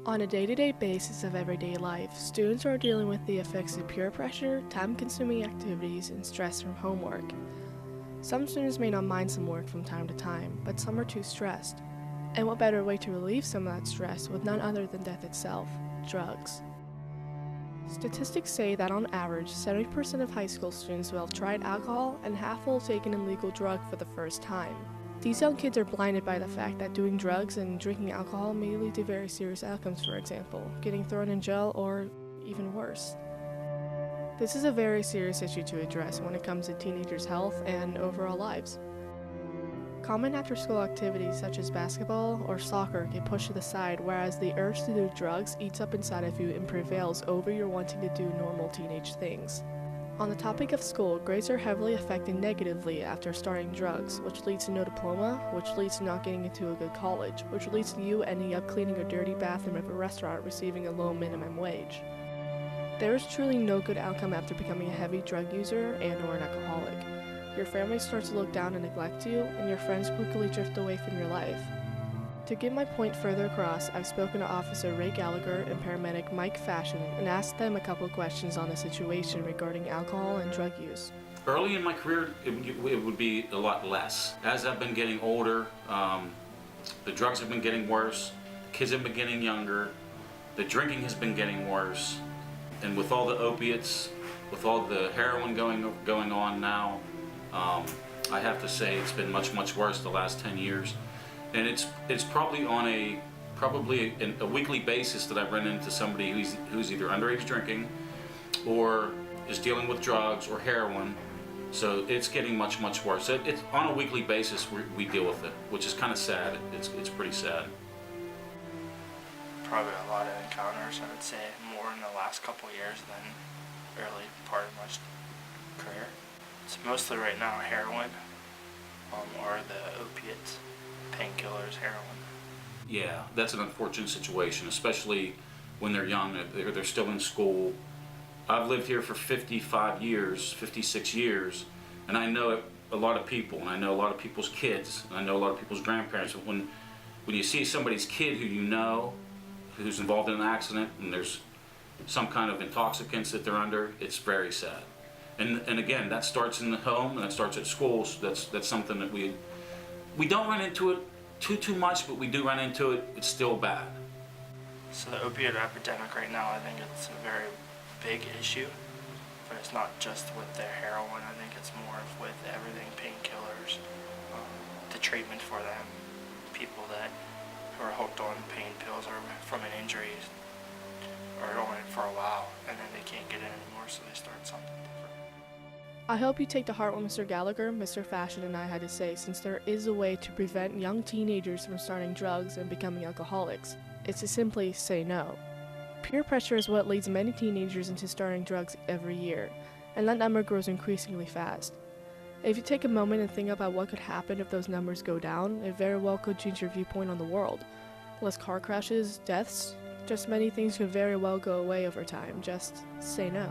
On a day-to-day basis of everyday life, students are dealing with the effects of peer pressure, time-consuming activities, and stress from homework. Some students may not mind some work from time to time, but some are too stressed. And what better way to relieve some of that stress with none other than death itself, drugs. Statistics say that on average, 70% of high school students will have tried alcohol and half will have taken an illegal drug for the first time. These young kids are blinded by the fact that doing drugs and drinking alcohol may lead to very serious outcomes, for example, getting thrown in jail or even worse. This is a very serious issue to address when it comes to teenagers' health and overall lives. Common after-school activities such as basketball or soccer get pushed to the side, whereas the urge to do drugs eats up inside of you and prevails over your wanting to do normal teenage things. On the topic of school, grades are heavily affected negatively after starting drugs, which leads to no diploma, which leads to not getting into a good college, which leads to you ending up cleaning a dirty bathroom of a restaurant receiving a low minimum wage. There is truly no good outcome after becoming a heavy drug user and/or an alcoholic. Your family starts to look down and neglect you, and your friends quickly drift away from your life. To get my point further across, I've spoken to Officer Ray Gallagher and paramedic Mike Fashion and asked them a couple questions on the situation regarding alcohol and drug use. Early in my career, it would be a lot less. As I've been getting older, the drugs have been getting worse, the kids have been getting younger, the drinking has been getting worse, and with all the opiates, with all the heroin going on now, I have to say it's been much worse the last 10 years. And it's probably on a weekly basis that I run into somebody who's either underage drinking or is dealing with drugs or heroin. So it's getting much worse. It's on a weekly basis we deal with it, which is kind of sad. It's pretty sad. Probably a lot of encounters, I would say, more in the last couple of years than early part of my career. It's mostly right now heroin, or the opiates. Painkillers, heroin. Yeah, that's an unfortunate situation, especially when they're young, they're still in school. I've lived here for 56 years, and I know a lot of people, and I know a lot of people's kids, and I know a lot of people's grandparents. But when you see somebody's kid who you know, who's involved in an accident, and there's some kind of intoxicants that they're under, it's very sad. And again, that starts in the home, and that starts at school, so that's something that we don't run into it too much, but we do run into it. It's still bad. So the opioid epidemic right now, I think it's a very big issue, but it's not just with the heroin. I think it's more with everything, painkillers, the treatment for them, people who are hooked on pain pills or from an injury are on it for a while, and then they can't get it anymore, so they start something different. I hope you take to heart what Mr. Gallagher, Mr. Fashion, and I had to say, since there is a way to prevent young teenagers from starting drugs and becoming alcoholics. It's to simply say no. Peer pressure is what leads many teenagers into starting drugs every year, and that number grows increasingly fast. If you take a moment and think about what could happen if those numbers go down, it very well could change your viewpoint on the world. Less car crashes, deaths, just many things could very well go away over time. Just say no.